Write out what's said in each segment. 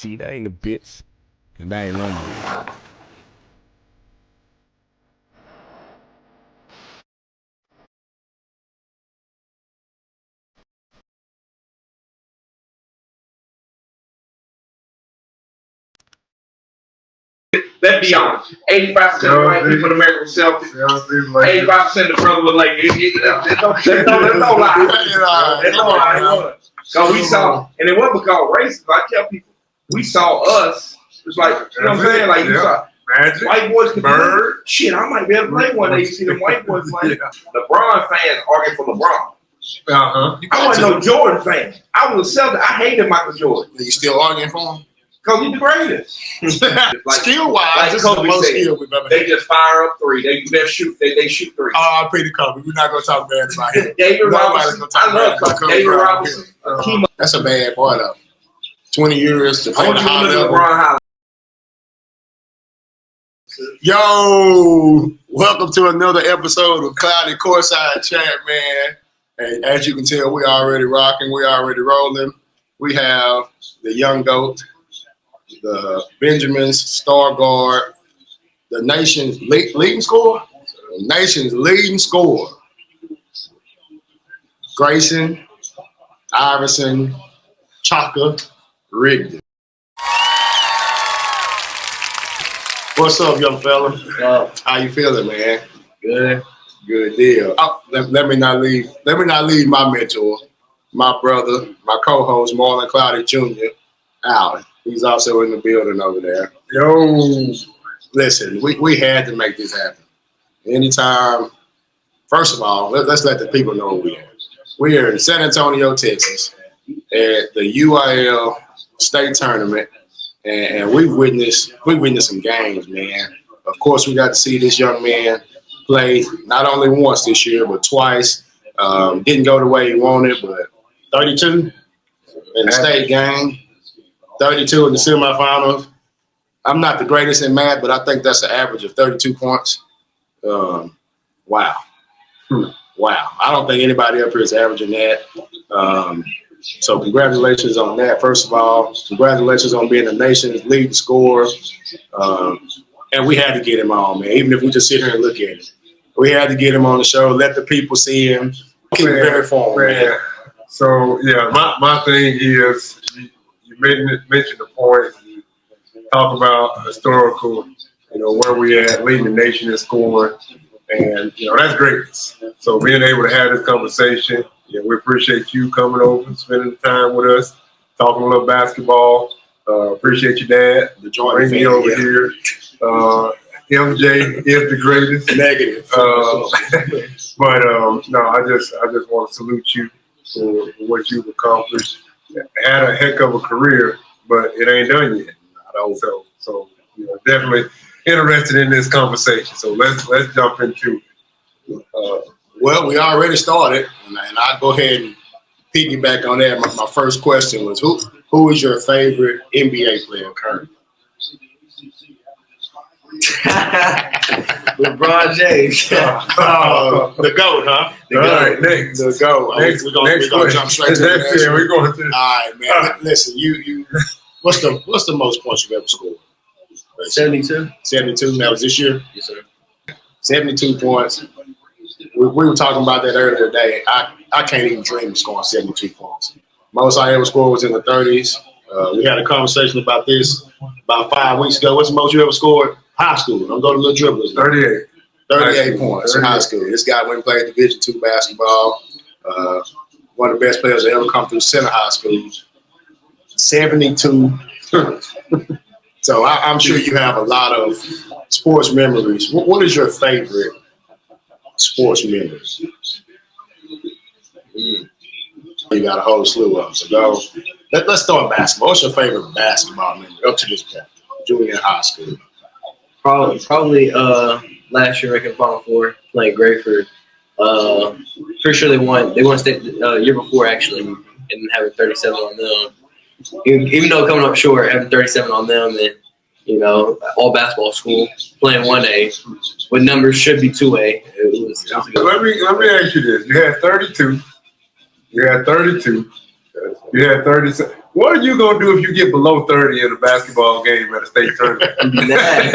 See, that ain't the bits. And that ain't running. Let's be honest. 85% of white people in America were selfish. 85% of the brother was like, there's no lie. There's no lie. It was. Because we saw, and it wasn't because racist. I tell people, we saw us. It's like, you know what I'm saying? Like, you saw Magic, white boys could Bird. Shit, I might be able to play one day. You see them white boys playing. LeBron fans arguing for LeBron. I wasn't no Jordan fan. I was a Celtic. I hated Michael Jordan. You still arguing for him? Because he's the greatest. Like, skill-wise, like this Kobe is the most said, skill we've ever had. They just fire up three. They shoot. They shoot three. Oh, I pay the Kobe. We're not going to talk bad about him. David Robinson. I love Kobe. David Robinson. That's a bad boy, though. 20 years to play the high level. Yo, welcome to another episode of Cloudy Courtside Chat, man. And as you can tell, we already rocking. We already rolling. We have the young GOAT, the Benjamin's star guard, the nation's leading scorer, Grayson Rigdon. What's up, young fella? How you feeling, man? Good. Good deal. Oh, let me not leave my mentor, my brother, my co-host, Marlon Cloudy Jr. out. He's also in the building over there. Yo, listen, we had to make this happen. Anytime, first of all, let's let the people know where we are. We are in San Antonio, Texas, at the UIL state tournament, and we've witnessed some games, man. Of course, we got to see this young man play not only once this year, but twice. Didn't go the way he wanted, but 32 in the state game. 32 in the semifinals. I'm not the greatest in math, but I think that's an average of 32 points. Wow. Wow. I don't think anybody up here is averaging that. So congratulations on that, first of all. Congratulations on being the nation's leading scorer. And we had to get him on, man, even if we just sit here and look at him. We had to get him on the show, let the people see him. Keep it very formal, man. So, yeah, my thing is, you mentioned the point, you talk about historical, where we at, leading the nation in scoring, and, that's greatness. So being able to have this conversation, we appreciate you coming over, spending the time with us, talking a little basketball. Appreciate your dad, bring me over here. MJ is the greatest. Negative. But no, I just want to salute you for what you've accomplished. Had a heck of a career, but it ain't done yet. So definitely interested in this conversation. So let's jump into it. Well, we already started, and I'll go ahead and piggyback on that. My first question was, who is your favorite NBA player currently? LeBron James. The GOAT, huh? All right, next. The GOAT. We're gonna jump straight to the next one. We're going to. All right, man. Listen, you. What's the most points you've ever scored? 72. 72. That was this year. Yes, sir. 72 points. We were talking about that earlier today. I can't even dream of scoring 72 points. Most I ever scored was in the 30s. We had a conversation about this about 5 weeks ago. What's the most you ever scored? High school. I'm going to little dribblers. 38. 38 points in high school. This guy went and played Division II basketball. One of the best players that ever come through Center High School. 72. So I'm sure you have a lot of sports memories. What is your favorite sports memory? You got a whole slew of them. So go. Let's start basketball. What's your favorite basketball memory up to this point? Junior high school. Probably last year making Final Four, playing Grayford. Pretty sure they won state year before actually, and having 37 on them. Even though coming up short, having 37 on them, and all basketball school, playing 1A, with numbers should be 2A. It was let me ask you this: you had 32. You had 30 seconds. What are you going to do if you get below 30 in a basketball game at a state tournament? Be mad.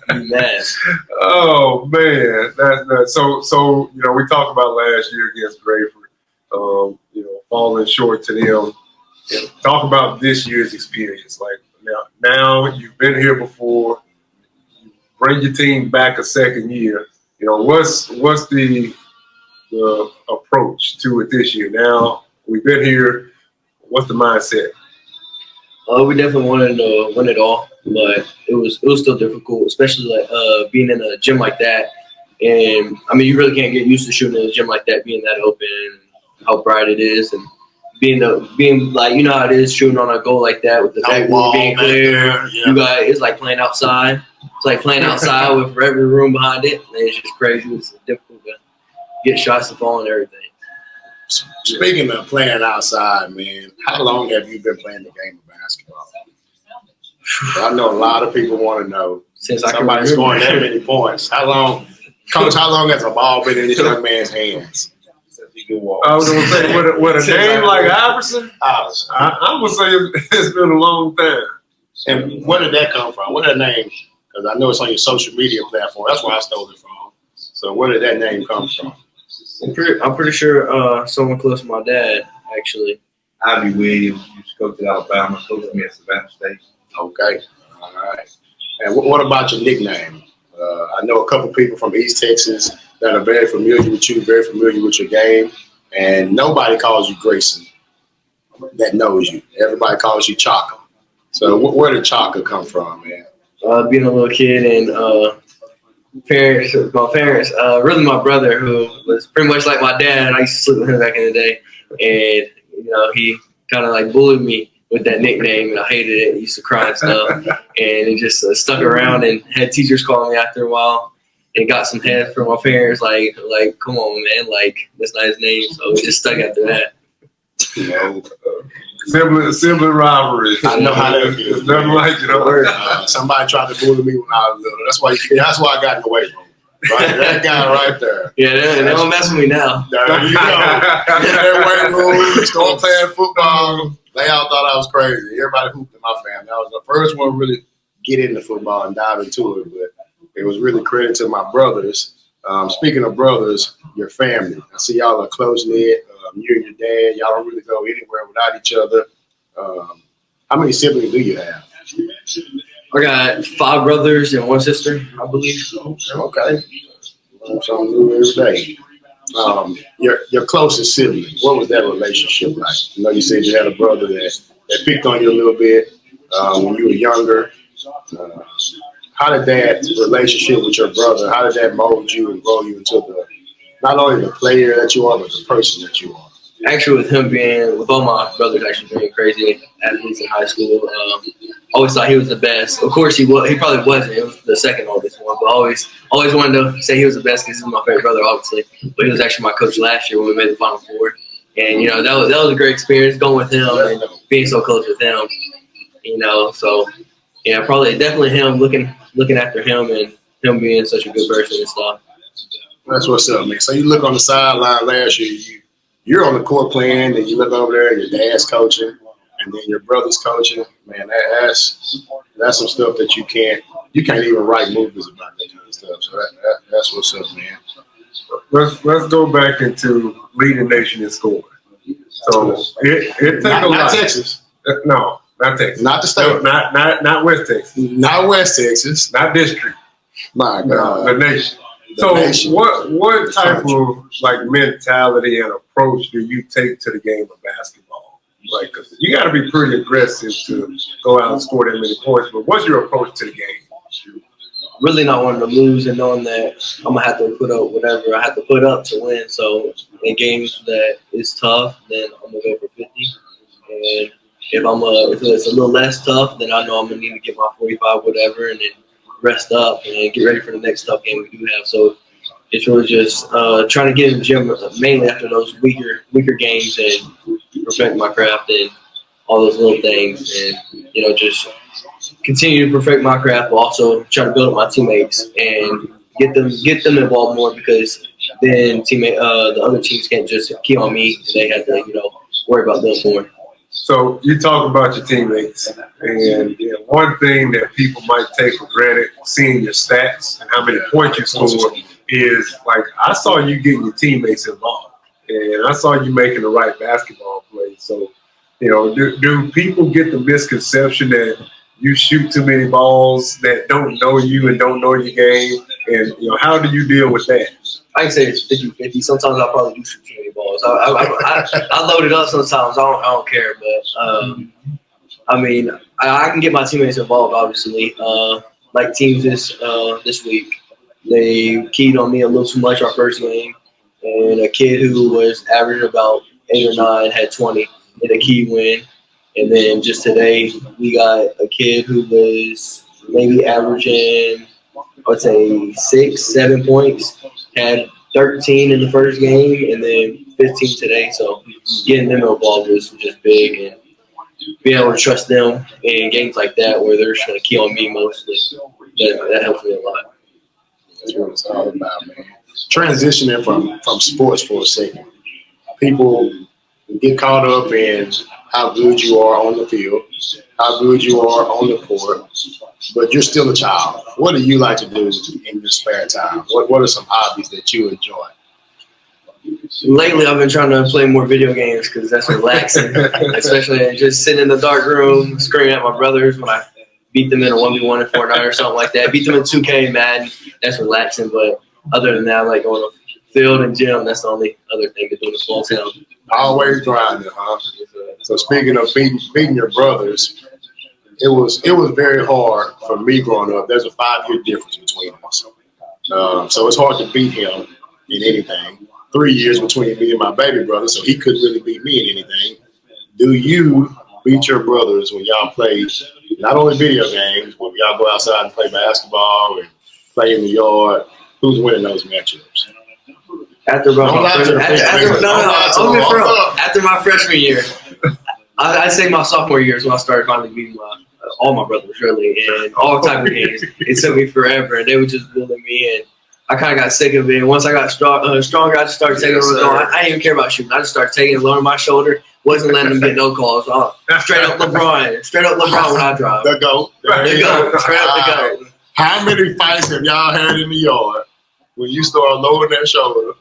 Be mad. Oh, man. That's nuts. So, you know, we talked about last year against Grayford, you know, falling short to them. You know, talk about this year's experience. Like, now you've been here before. You bring your team back a second year. You know, what's the approach to it this year? Now, we've been here. What's the mindset? We definitely wanted to win it all, but it was still difficult, especially like being in a gym like that. And I mean, you really can't get used to shooting in a gym like that, being that open, how bright it is, and being like, you know how it is shooting on a goal like that with the backboard being clear. Yeah. You got it's like playing outside. It's like playing outside with every room behind it. And it's just crazy. It's difficult to get shots to fall and everything. Speaking of playing outside, man, how long have you been playing the game of basketball? I know a lot of people want to know. Since somebody's scoring that many points. How long, Coach, how long has a ball been in this young man's hands? I was going to say, with a name like Iverson, I'm going to say it's been a long time. And where did that come from? Where did that name? Because I know it's on your social media platform. That's where I stole it from. So where did that name come from? I'm pretty sure someone close to my dad, actually. Ivy Williams used to coach at Alabama, coached me at Savannah State. Okay. All right. And what about your nickname? I know a couple people from East Texas that are very familiar with you, very familiar with your game, and nobody calls you Grayson that knows you. Everybody calls you Chaka. So where did Chaka come from, man? Being a little kid and my parents, really my brother, who was pretty much like my dad. I used to sleep with him back in the day, and you know he kind of like bullied me with that nickname, and I hated it. I used to cry and stuff, and it just stuck around. And had teachers call me after a while, and got some head from my parents, like come on, man, like that's not his name. So it just stuck after that. You know, sibling rivalries. I know how that feels. It's nothing like it. Somebody tried to bully me when I was little. That's why I got in the weight room. Right, that guy right there. Yeah, they don't mess with me now. There you go. That weight room, we started playing football. They all thought I was crazy. Everybody hooped in my family. I was the first one to really get into football and dive into it, but it was really credit to my brothers. Speaking of brothers, your family. I see y'all are close-knit. You and your dad, y'all don't really go anywhere without each other. How many siblings do you have? I got 5 brothers and 1 sister, I believe. Okay. Something new every day. Your closest sibling, what was that relationship like? You know, you said you had a brother that picked on you a little bit when you were younger. How did that relationship with your brother, how did that mold you and grow you into not only the player that you are, but the person that you are? Actually, with all my brothers actually being crazy athletes in high school, always thought he was the best. Of course, he probably wasn't. It was the second oldest one, but always wanted to say he was the best because he was my favorite brother, obviously. But he was actually my coach last year when we made the Final Four, and you know that was a great experience going with him and being so close with him. You know, so yeah, definitely him looking after him and him being such a good person and stuff. That's what's up, man. So you look on the sideline last year, you're on the court playing, and you look over there, your dad's coaching, and then your brother's coaching. Man, that's some stuff that you can't even write movies about that kind of stuff. So that's what's up, man. Let's go back into leading nation in scoring. So it takes a lot. Not Texas. No, not Texas. Not the state. No, not West Texas. Not West Texas. Not district. My God. No, the nation. What type of like mentality and approach do you take to the game of basketball? Like, 'cause you got to be pretty aggressive to go out and score that many points. But what's your approach to the game? Really not wanting to lose and knowing that I'm gonna have to put up whatever I have to put up to win. So in games that is tough, then I'm gonna go for 50. And if it's a little less tough, then I know I'm gonna need to get my 45, whatever, and then rest up and get ready for the next tough game we do have. So it's really just trying to get in the gym mainly after those weaker games and perfect my craft and all those little things, and you know, just continue to perfect my craft, but also try to build up my teammates and get them involved more, because then the other teams can't just key on me. They have to, you know, worry about them more. So you talk about your teammates, and one thing that people might take for granted, seeing your stats and how many points you score, is like I saw you getting your teammates involved, and I saw you making the right basketball plays. So, do people get the misconception that you shoot too many balls that don't know you and don't know your game? And how do you deal with that? I can say it's 50-50. Sometimes I probably do shoot too many balls. I load it up sometimes. I don't care, but I mean, I can get my teammates involved. Obviously, like teams this week, they keyed on me a little too much our first game, and a kid who was averaging about 8 or 9 had 20 in a key win. And then just today, we got a kid who was maybe averaging, I would say 6-7 points, had 13 in the first game, and then 15 today. So getting them involved was just big, and being able to trust them in games like that where they're just going to key on me mostly, that helps me a lot. That's what it's all about, man. Transitioning from sports for a second. People get caught up in how good you are on the field, how good you are on the court, but you're still a child. What do you like to do in your spare time? What are some hobbies that you enjoy? Lately, I've been trying to play more video games because that's relaxing, especially just sitting in the dark room, screaming at my brothers when I beat them in a 1v1 in Fortnite or something like that. Beat them in 2K, Madden. That's relaxing, but other than that, I like going to the field and gym. That's the only other thing to do in a small town. Always grinding, huh? So speaking of beating your brothers, it was very hard for me growing up. There's a 5-year difference between us. So it's hard to beat him in anything. 3 years between me and my baby brother, so he couldn't really beat me in anything. Do you beat your brothers when y'all play not only video games, but when y'all go outside and play basketball and play in the yard? Who's winning those matchups? After my freshman year, I'd say my sophomore year is when I started finally beating all my brothers, really, and all type of games. It took me forever, and they were just bullying me, and I kind of got sick of it. And once I got stronger, I just started taking it. I didn't even care about shooting. I just started taking it low on my shoulder. Wasn't letting them get no calls. Straight up LeBron when I drive. The GOAT. Straight up the GOAT. How many fights have y'all had in the yard when you start lowering that shoulder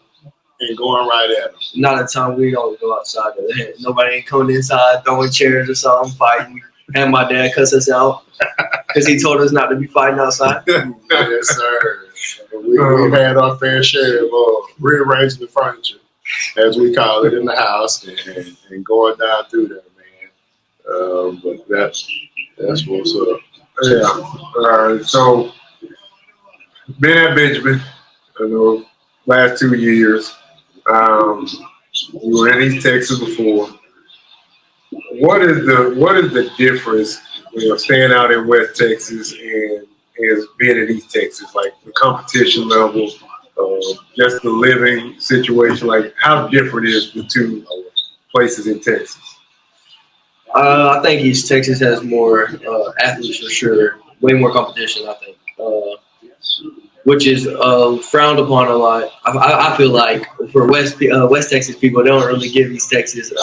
and going right at them? Not a time we don't go outside. Nobody ain't coming inside, throwing chairs or something, fighting. And my dad cussed us out because he told us not to be fighting outside. Yes, sir. We've had our fair share of rearranging the furniture, as we call it, in the house and going down through there, man. But that's what's up. Yeah. So, been at Benjamin, last 2 years. You were in East Texas before. What is the difference, staying out in West Texas and being in East Texas? Like the competition level, just the living situation. Like how different is the two places in Texas? I think East Texas has more athletes for sure. Way more competition, I think, which is frowned upon a lot. I feel like for West Texas people, they don't really give East Texas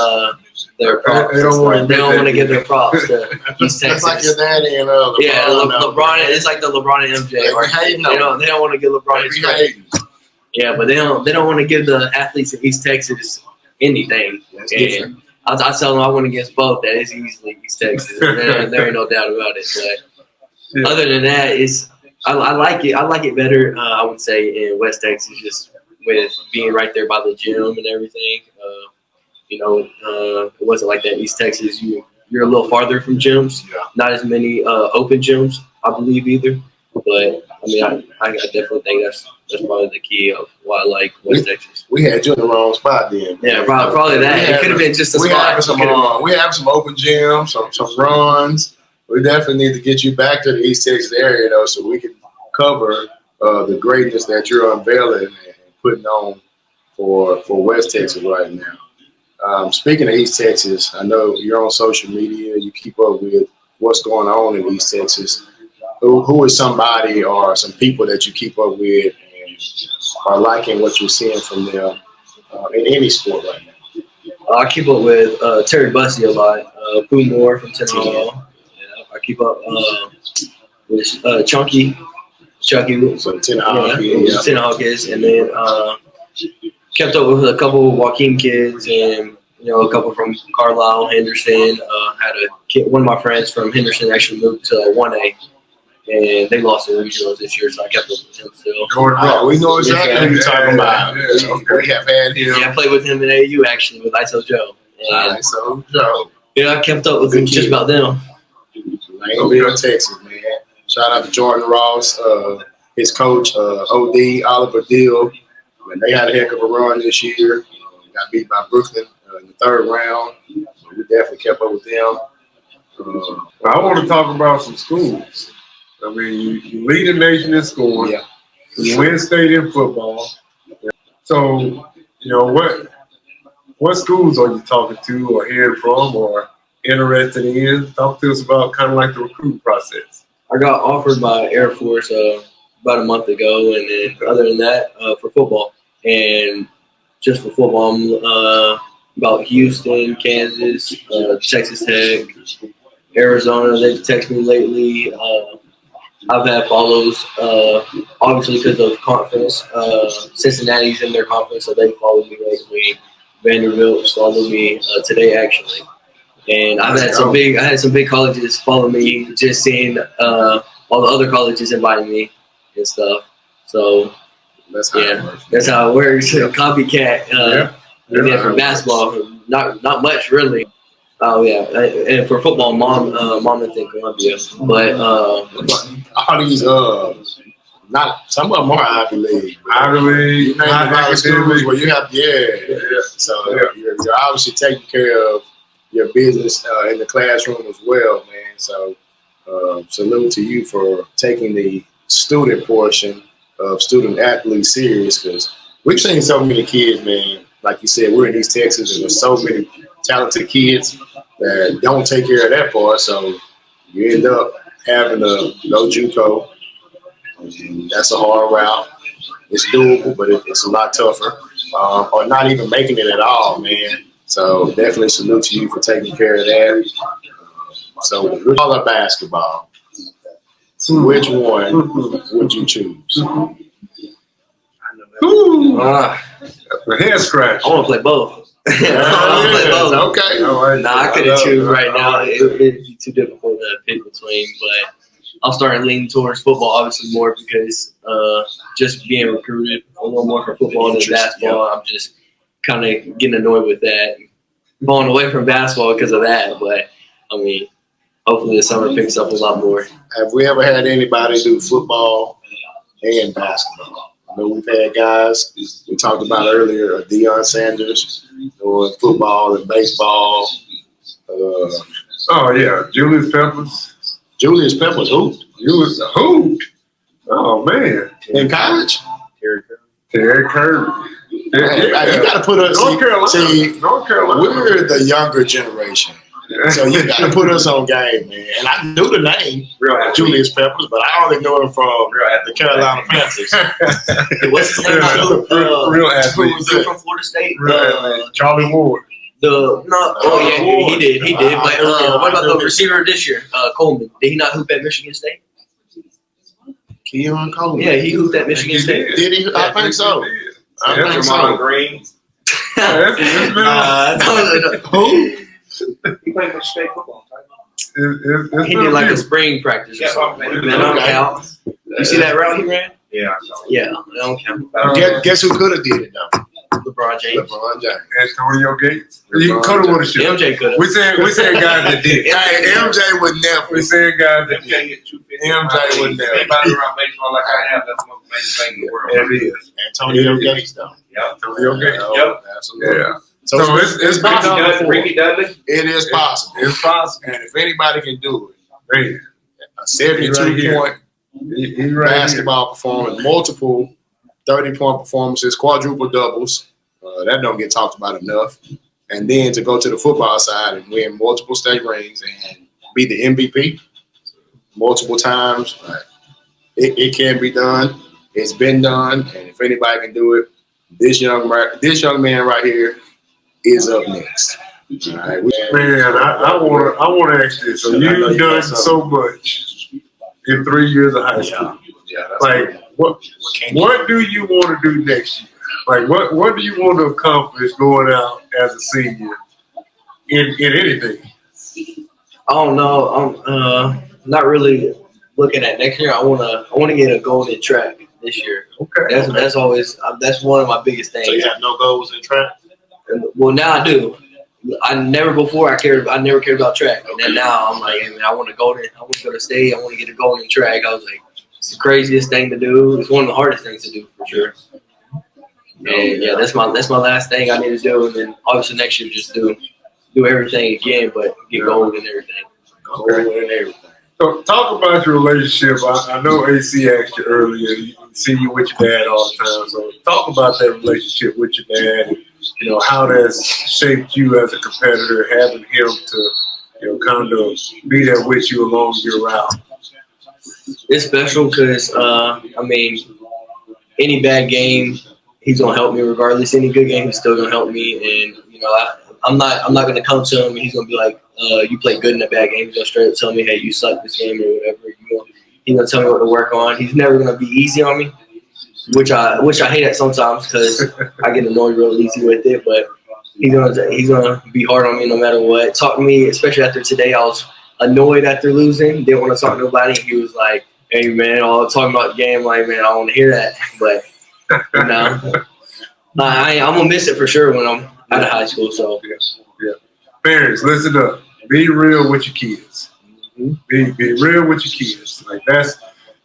their props. They don't want to give their props to East Texas. It's like your daddy and LeBron. Yeah, LeBron. It's like the LeBron and MJ. They don't want to give LeBron his credit. Yeah, but they don't want to give the athletes in East Texas anything. And I tell them I went against both. That is easily East Texas. There ain't no doubt about it. But other than that, I like it. I like it better. I would say in West Texas, just with being right there by the gym and everything. It wasn't like that in East Texas. You're a little farther from gyms. Yeah. Not as many open gyms, I believe, either. But I mean, I definitely think that's probably the key of why I like West Texas. We had you in the wrong spot then. Yeah, probably that. It could have been just a spot. We have some open gyms, some runs. We definitely need to get you back to the East Texas area, though, so we can cover the greatness that you're unveiling and putting on for West Texas right now. Speaking of East Texas, I know you're on social media. You keep up with what's going on in East Texas. Who is somebody or some people that you keep up with and are liking what you're seeing from them in any sport right now? I keep up with Terry Bussey a lot. Pooh Moore from Tennessee. I keep up with Chucky. So Hawkins, and then kept up with a couple of Joaquin kids, and a couple from Carlisle, Henderson. Had a kid, one of my friends from Henderson actually moved to 1A, and they lost the regionals this year, so I kept up with him still. We know exactly what you're talking about. We have had him. Yeah, I played with him in AU actually with ISO Joe. And, ISO Joe. Yeah, I kept up with him just about them. Langville, Texas, man. Shout out to Jordan Ross, his coach, OD, Oliver Deal. They had a heck of a run this year. Got beat by Brooklyn in the 3rd round. We definitely kept up with them. I want to talk about some schools. I mean, you lead the nation in scoring. Yeah. You win state in football. So, what schools are you talking to or hearing from or interested in? Talk to us about kind of like the recruiting process. I got offered by Air Force about a month ago, and then other than that, for football. And just for football, I'm about Houston, Kansas, Texas Tech, Arizona. They've texted me lately. I've had follows, obviously because of conference. Cincinnati's in their conference, so they followed me lately. Vanderbilt followed me today, actually. And I had some big colleges follow me, just seeing all the other colleges inviting me and stuff. So that's how it works. Copycat. And then for basketball, not much really. Oh yeah, and for football, Monmouth and Columbia. But all these not some of them are Ivy League. Ivy League, you name a lot of schools where you have So you're obviously taking care of your business in the classroom as well, man. So salute to you for taking the student portion of student athletes serious, because we've seen so many kids, man. Like you said, we're in East Texas, and there's so many talented kids that don't take care of that part. So you end up having no JUCO, and that's a hard route. It's doable, but it's a lot tougher. Or not even making it at all, man. So definitely salute to you for taking care of that. So we're all about basketball. So which one would you choose? The head scratch. I want to play both. Okay. I couldn't choose right now. It'd be too difficult to pick between, but I'm starting to lean towards football, obviously more because just being recruited a little more for football than basketball. I'm just kind of getting annoyed with that, falling away from basketball because of that. But I mean, hopefully the summer picks up a lot more. Have we ever had anybody do football and basketball? I know we've had guys we talked about earlier, Deion Sanders doing football and baseball. Julius Peppers. Julius Peppers hooped. Oh man, in college. Terry Curry. You got to put us. North Carolina. We're the younger generation, so you got to put us on game, man. And I knew the name Julius Peppers, but I only know him from the Carolina Panthers. What's his name? Real athlete. Who was from Florida State? Charlie Ward. He did. But what about the receiver this year, Coleman? Did he not hoop at Michigan State? Keon Coleman. Yeah, he hooped at Michigan State. Did he? I think so. I think so. Green. Who? He played for state football. He did like a spring practice or something. That don't count. You see that route he ran? Yeah. Yeah, that don't count. Guess who could have did it though? LeBron James. Antonio Gates. You could have won a shit. MJ could have. We saying guys that did it. Hey, MJ would never. We saying guys that did it. MJ would never. Anybody around baseball like I have, that's the most amazing thing in the world. It is. Antonio Gates though. Antonio Gates. Yep. Absolutely. Yeah. So it's possible. Ricky Dudley. It is possible. It's possible. And if anybody can do it, Man, a 72-point he right basketball performance, multiple 30-point performances, quadruple doubles. That don't get talked about enough. And then to go to the football side and win multiple state rings and be the MVP multiple times, it can be done. It's been done. And if anybody can do it, this young man right here is up next. All right. Man, I want to ask this. So you've done so much in 3 years of high school. Yeah, that's Like, good. what do you want to do next year? Like, what do you want to accomplish going out as a senior in anything? I don't know. I'm not really looking at next year. I wanna get a gold in track this year. Okay. That's always that's one of my biggest things. So you have no goals in track? Well, now I do. I never cared about track, and then now I'm like, hey, man, I want to go to state. I want to get a gold in track. I was like, it's the craziest thing to do. It's one of the hardest things to do for sure. And yeah, that's my last thing I need to do, and then obviously next year just do everything again, but get gold and everything. Gold and everything. So talk about your relationship. I know AC asked you earlier. You see you with your dad all the time. So talk about that relationship with your dad, and how that's shaped you as a competitor, having him to kind of be there with you along your route. It's special because any bad game, he's gonna help me regardless. Any good game, he's still gonna help me, and I'm not gonna come to him and he's gonna be like, you played good in a bad game. He's gonna straight up tell me, hey, you suck this game or whatever. He's gonna tell me what to work on. He's never gonna be easy on me, which I hate it sometimes because I get annoyed real easy with it. But he's gonna be hard on me no matter what. Talk to me, especially after today. I was annoyed after losing. Didn't want to talk to nobody. He was like, hey man, all talking about the game. Like, man, I want to hear that. But I'm gonna miss it for sure when I'm out of high school. So yeah. Parents, listen up. Be real with your kids. Be real with your kids. Like that's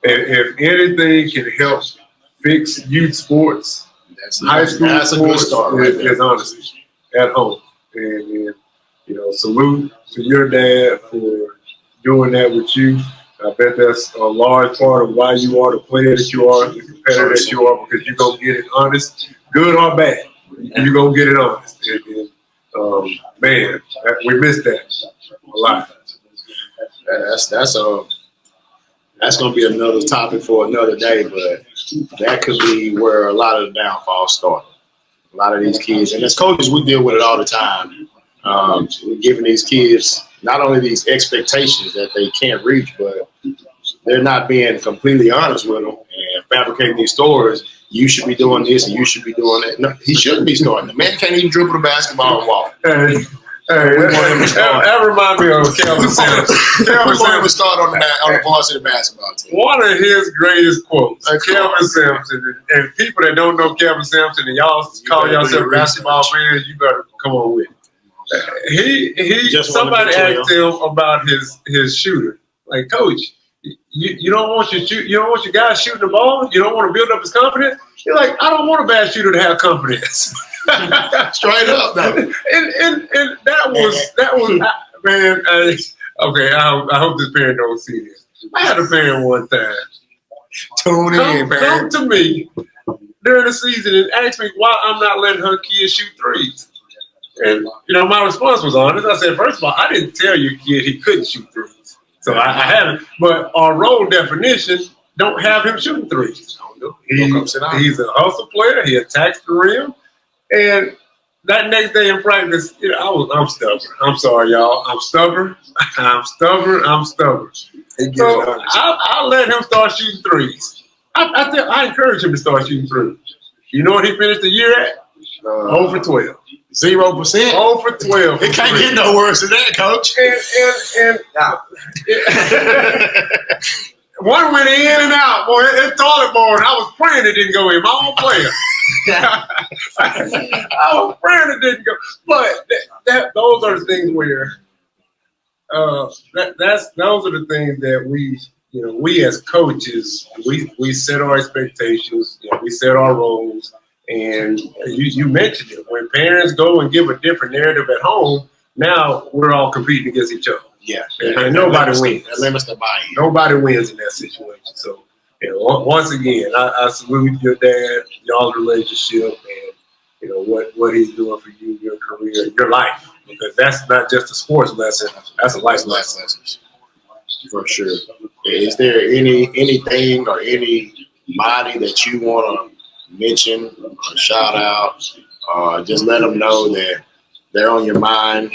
if anything can help fix youth sports, high school sports, is honesty at home. And salute to your dad for doing that with you. I bet that's a large part of why you are the player that you are, the competitor that you are, because you're going to get it honest, good or bad. You're going to get it honest. And man, we missed that a lot. That's going to be another topic for another day, but that could be where a lot of the downfall started. A lot of these kids, and as coaches, we deal with it all the time. We're giving these kids not only these expectations that they can't reach, but they're not being completely honest with them and fabricating these stories. You should be doing this and you should be doing that. No, he shouldn't be starting. The man can't even dribble the basketball and walk. That reminds me of Kelvin Sampson. Kelvin Sampson start on the varsity basketball team. One of his greatest quotes, Kelvin Sampson, and people that don't know Kelvin Sampson and y'all call yourself basketball fans, you better come on with it. Somebody asked him about his shooter. Like, coach, you don't want your guy shooting the ball? You don't want to build up his confidence? He's like, I don't want a bad shooter to have confidence. Straight up, though. And that was man. Okay, I hope this parent don't see this. I had a parent one time. Come to me during the season and ask me why I'm not letting her kids shoot threes. And my response was honest. I said, first of all, I didn't tell your kid he couldn't shoot threes, so I haven't. But our role definition don't have him shooting threes. He's a hustle player. He attacks the rim, and that next day in practice, I'm stubborn. I'm sorry, y'all. I'm stubborn. I'm stubborn. So I let him start shooting threes. I encourage him to start shooting threes. You know what he finished the year at? 0 for 12. 0%. 0 for 12. It can't get no worse than that, coach. One went in and out, boy. That toilet bowl, I was praying it didn't go in. My own player. I was praying it didn't go. But those are the things where those are the things that we as coaches, we set our expectations, we set our roles. And you mentioned it. When parents go and give a different narrative at home, now we're all competing against each other. Yeah. And nobody wins. That limits the buy-in. Nobody wins in that situation. So, once again, I salute your dad, y'all's relationship, and what he's doing for you, your career, your life. Because that's not just a sports lesson; that's a life lesson. For sure. Is there anything or anybody that you want to mention or shout out, or just let them know that they're on your mind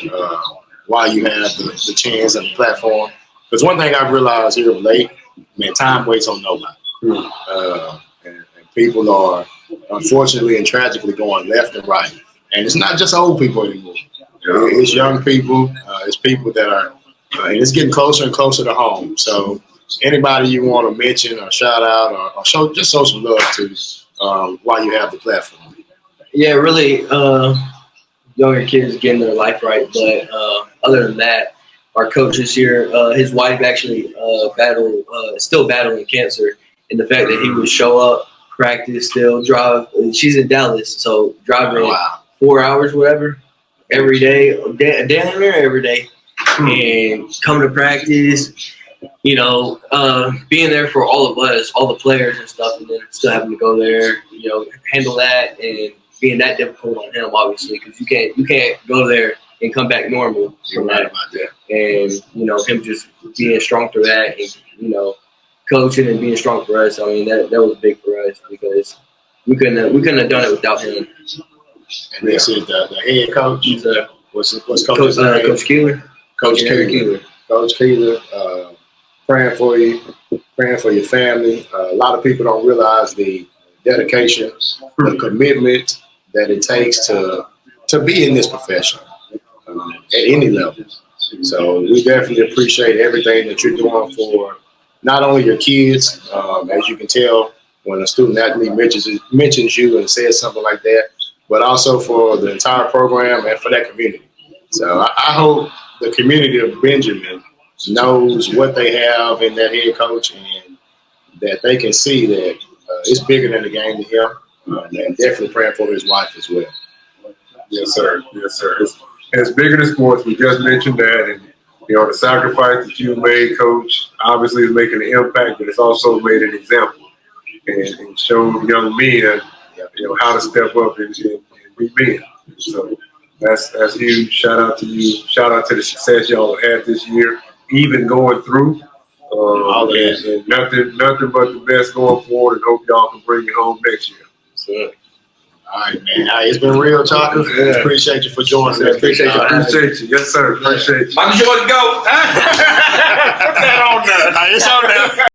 while you have the chance and the platform. Because one thing I've realized here of late, man, time waits on nobody. And people are unfortunately and tragically going left and right. And it's not just old people anymore. It's young people. It's people that are, and it's getting closer and closer to home. So anybody you want to mention or shout out or show some love to while you have the platform. Yeah, really, younger kids getting their life right. But other than that, our coach this year, his wife actually still battling cancer. And the fact that he would show up, practice, still drive. She's in Dallas, so driving 4 hours, whatever, every day, down there every day, and come to practice. You know, being there for all of us, all the players and stuff, and then still having to go there. You know, handle that and being that difficult on him, obviously, because you can't go there and come back normal. You're right about that. And you know, him just being strong through that, and you know, coaching and being strong for us. I mean, that was big for us because we couldn't have done it without him. And this is the head coach. He's what's coach's name? Coach Kuehler. Coach Kuehler. Coach Kuehler. Praying for you, praying for your family. A lot of people don't realize the dedication, the commitment that it takes to be in this profession at any level. So we definitely appreciate everything that you're doing for not only your kids, as you can tell when a student athlete mentions you and says something like that, but also for the entire program and for that community. So I hope the community of Benjamin knows what they have in that head coach and that they can see that it's bigger than the game to him. And definitely praying for his wife as well. Yes, sir. Yes, sir. It's bigger than sports. We just mentioned that. And, you know, the sacrifice that you made, Coach, obviously is making an impact, but it's also made an example and showed young men, you know, how to step up and be men. So that's huge. Shout out to you. Shout out to the success y'all have had this year, even going through. And nothing but the best going forward, and hope y'all can bring it home next year. So, all right, man. It's been real talking. Yeah. Appreciate you for joining us. Appreciate you. Yes, sir. Appreciate you. I'm sure to go. Put that on there. It's on there.